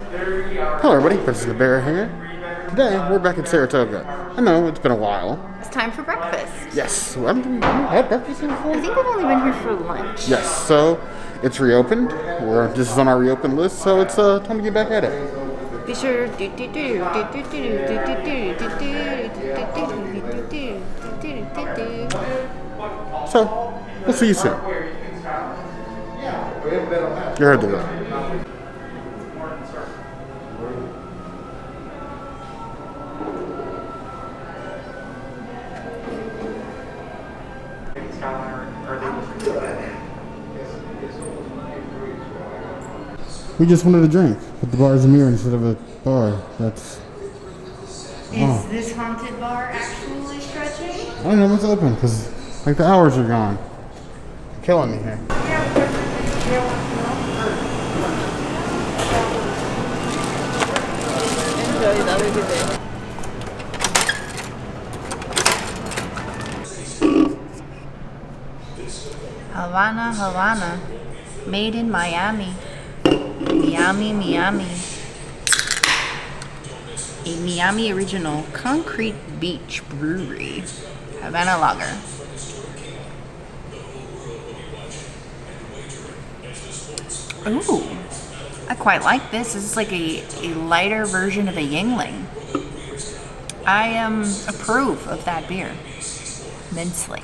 Hello everybody, this is the Bear here. Today, we're back in Saratoga. I know, it's been a while. It's time for breakfast. Yes, have we had breakfast here before? I think we've only been here for lunch. Yes, so it's reopened. This is on our reopened list, so it's time to get back at it. Be sure So, we'll see you soon. You heard the word. We just wanted a drink, but the bar is a mirror instead of a bar. That's... Is this haunted bar actually stretching? I don't know what's open, because like the hours are gone. You're killing me here. Enjoy the other good. Havana, Havana, made in Miami. Miami, Miami. A Miami original Concrete Beach Brewery. Havana Lager. Ooh, I quite like this. This is like a lighter version of a Yingling. I approve of that beer immensely.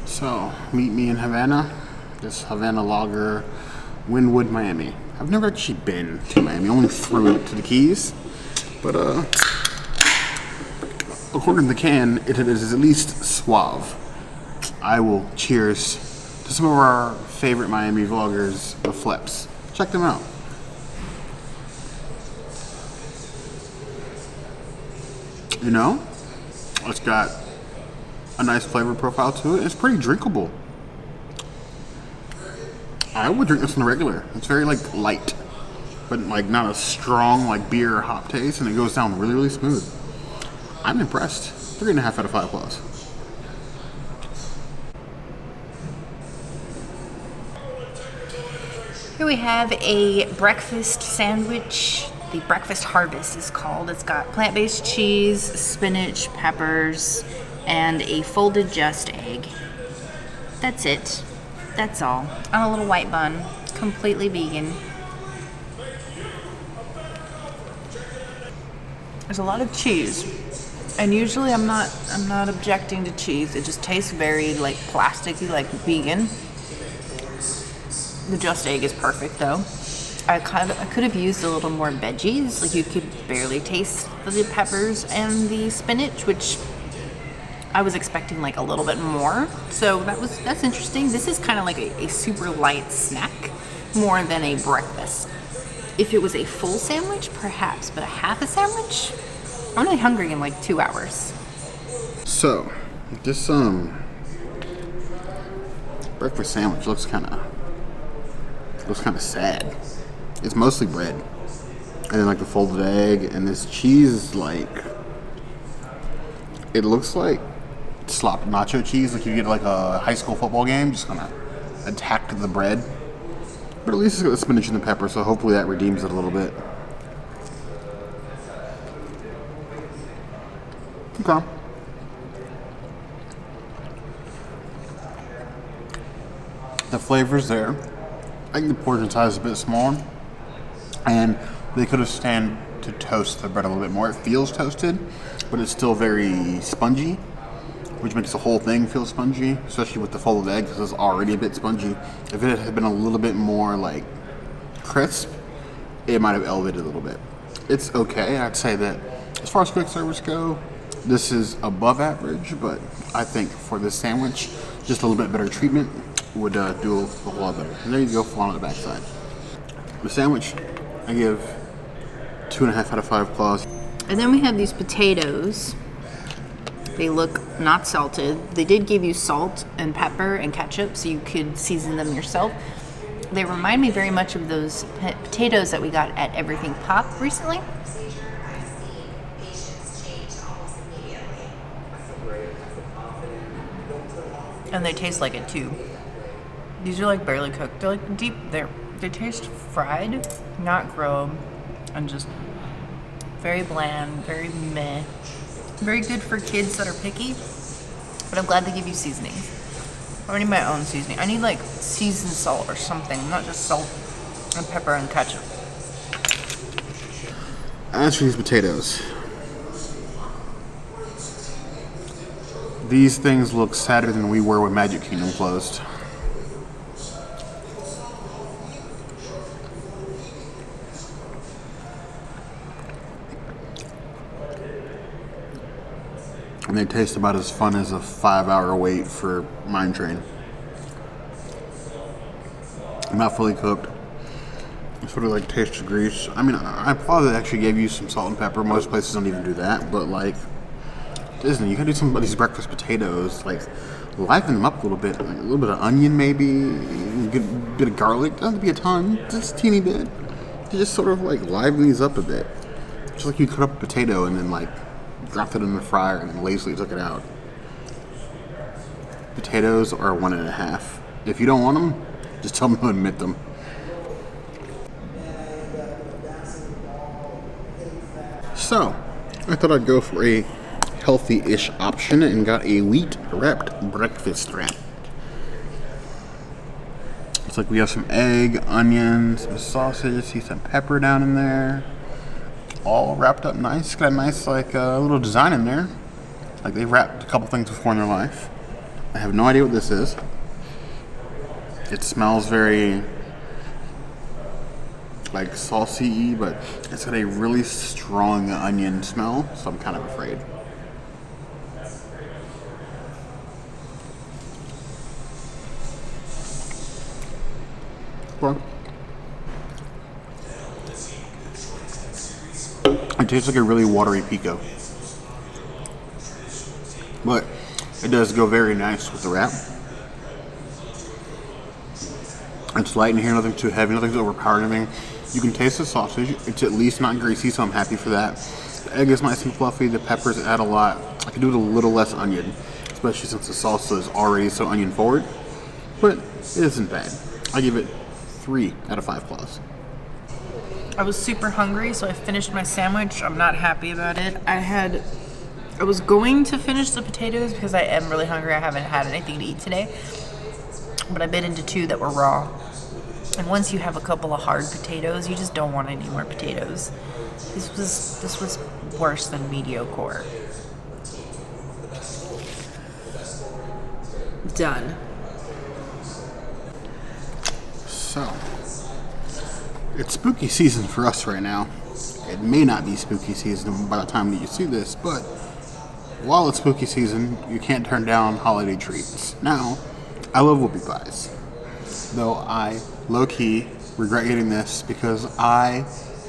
So, meet me in Havana. This Havana Lager, Wynwood, Miami. I've never actually been to Miami, only through it to the Keys. But, according to the can, it is at least suave. I will cheers to some of our favorite Miami vloggers, the Flips. Check them out. You know, it's got a nice flavor profile to it. It's pretty drinkable. I would drink this on the regular. It's very like light, but like not a strong like beer or hop taste, and it goes down really, really smooth. I'm impressed. 3.5 out of 5 plus. Here we have a breakfast sandwich. The breakfast harvest is called. It's got plant-based cheese, spinach, peppers, and a folded just egg. That's it. That's all. On a little white bun. Completely vegan. There's a lot of cheese. And usually I'm not objecting to cheese. It just tastes very like plasticky, like vegan. The just egg is perfect though. I could have used a little more veggies. Like you could barely taste the peppers and the spinach, which I was expecting like a little bit more. So that's interesting. This is kind of like a super light snack more than a breakfast. If it was a full sandwich, perhaps, but a half a sandwich? I'm really hungry in like 2 hours. So, this breakfast sandwich looks kind of sad. It's mostly bread, and then like the folded egg, and this cheese is like, it looks like sloppy nacho cheese, like you get like a high school football game, just kind of attack the bread. But at least it's got the spinach and the pepper, so hopefully that redeems it a little bit. Okay. The flavor's there. I think the portion size is a bit smaller, and they could have stand to toast the bread a little bit more. It feels toasted, but it's still very spongy, which makes the whole thing feel spongy, especially with the folded egg, because it's already a bit spongy. If it had been a little bit more like crisp, it might have elevated a little bit. It's okay. I'd say that as far as quick service go, this is above average, but I think for this sandwich, just a little bit better treatment would do a whole lot better. And there you go, flan on the backside. The sandwich, I give 2.5 out of 5 claws. And then we have these potatoes. They look not salted. They did give you salt and pepper and ketchup, so you could season them yourself. They remind me very much of those potatoes that we got at Everything Pop recently. And they taste like it too. These are like barely cooked. They're like deep. They're They taste fried, not grilled, and just very bland, very meh. Very good for kids that are picky, but I'm glad they give you seasonings. I need my own seasoning. I need like seasoned salt or something, not just salt and pepper and ketchup. As for these potatoes, these things look sadder than we were when Magic Kingdom closed. And they taste about as fun as a 5-hour wait for Mine Train. Not fully cooked. Sort of like taste of grease. I mean, I probably actually gave you some salt and pepper. Most places don't even do that, but like Disney, you can do some of these breakfast potatoes, like liven them up a little bit, like a little bit of onion maybe, a good bit of garlic. Doesn't have to be a ton, just a teeny bit. You just sort of like liven these up a bit, just like you cut up a potato and then like dropped it in the fryer and then lazily took it out. Potatoes are 1.5. If you don't want them, just tell them to admit them. So, I thought I'd go for a healthy-ish option and got a wheat-wrapped breakfast wrap. Looks like we have some egg, onions, some sausage, see some pepper down in there. All wrapped up nice. Got a nice like little design in there. Like they've wrapped a couple things before in their life. I have no idea what this is. It smells very like saucy-y, but it's got a really strong onion smell, so I'm kind of afraid. Well, it tastes like a really watery pico, but it does go very nice with the wrap. It's light in here, nothing too heavy, nothing's overpowering anything. You can taste the sausage. It's at least not greasy, so I'm happy for that. The egg is nice and fluffy. The peppers add a lot. I could do with a little less onion, especially since the salsa is already so onion forward. But it isn't bad. I give it 3 out of 5 claws. I was super hungry, so I finished my sandwich. I'm not happy about it. I was going to finish the potatoes because I am really hungry. I haven't had anything to eat today. But I bit into 2 that were raw. And once you have a couple of hard potatoes, you just don't want any more potatoes. This was worse than mediocre. Done. So, it's spooky season for us right now. It may not be spooky season by the time that you see this, but while it's spooky season, you can't turn down holiday treats. Now, I love whoopie pies, though I low-key regret getting this because I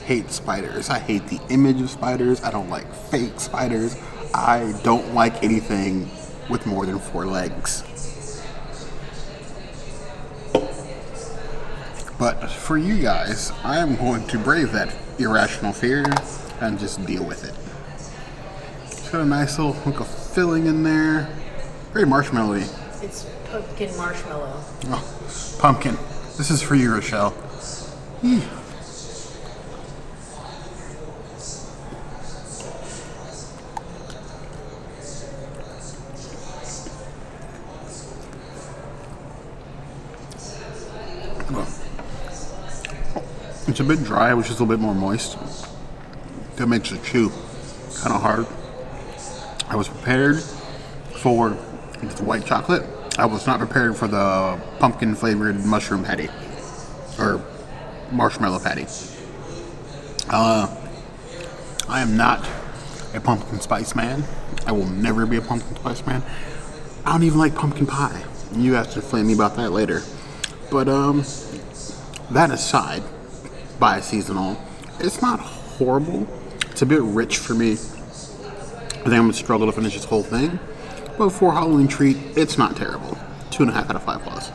hate spiders. I hate the image of spiders. I don't like fake spiders. I don't like anything with more than 4 legs. But for you guys, I am going to brave that irrational fear and just deal with it. It's got a nice little hunk of filling in there. Very marshmallowy. It's pumpkin marshmallow. Oh, pumpkin. This is for you, Rochelle. It's a bit dry, which is a little bit more moist. That makes it chew kind of hard. I was prepared for the white chocolate. I was not prepared for the pumpkin flavored mushroom patty or marshmallow patty. I am not a pumpkin spice man. I will never be a pumpkin spice man. I don't even like pumpkin pie. You have to flame me about that later. But that aside, by seasonal, it's not horrible. It's a bit rich for me. I think I'm gonna struggle to finish this whole thing. But for a Halloween treat, it's not terrible. 2.5 out of 5 plus.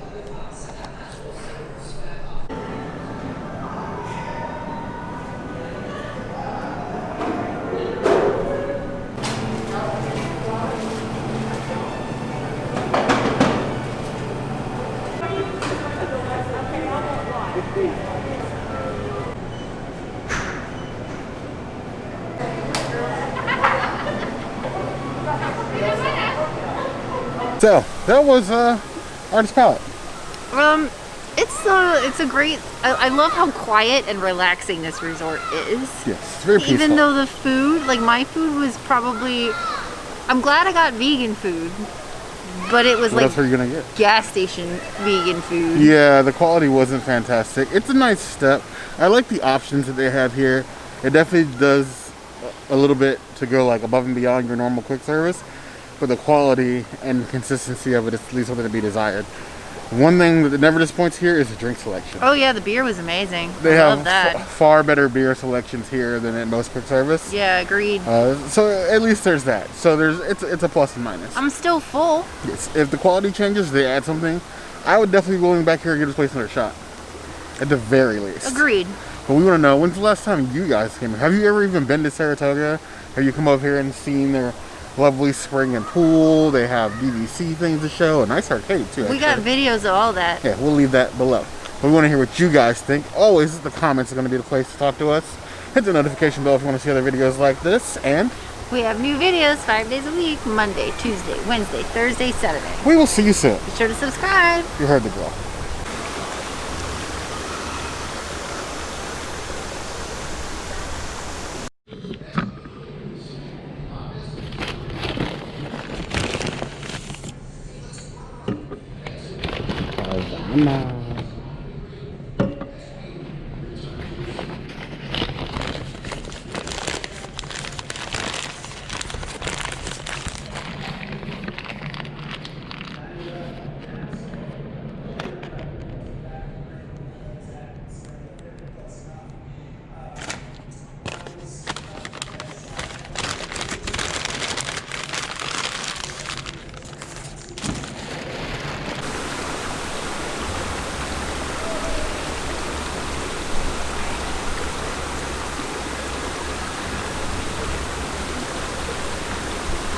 So that was Artist Palette. It's a great. I love how quiet and relaxing this resort is. Yes, it's very peaceful. Even though the food, like my food was probably, I'm glad I got vegan food, but it was Well, like that's what you're gonna get. gas station vegan food. Yeah, the quality wasn't fantastic. It's a nice step. I like the options that they have here. It definitely does a little bit to go like above and beyond your normal quick service, but the quality and consistency of it is at least something to be desired. One thing that never disappoints here is the drink selection. Oh yeah, the beer was amazing. They I have love that. far better beer selections here than at most quick service. Yeah, agreed. So at least there's that. So it's a plus and minus. I'm still full. Yes, if the quality changes, they add something. I would definitely be going back here and give this place another shot, at the very least. Agreed. But we want to know, when's the last time you guys came here? Have you ever even been to Saratoga? Have you come over here and seen their lovely spring and pool? They have DVC things to show, a nice arcade too. We got videos of all that. Yeah, we'll leave that below. But we want to hear what you guys think. Always, the comments are going to be the place to talk to us. Hit the notification bell if you want to see other videos like this. And We have new videos 5 days a week, Monday, Tuesday, Wednesday, Thursday, Saturday. we will see you soon. Be sure to subscribe. You heard the girl. Havana.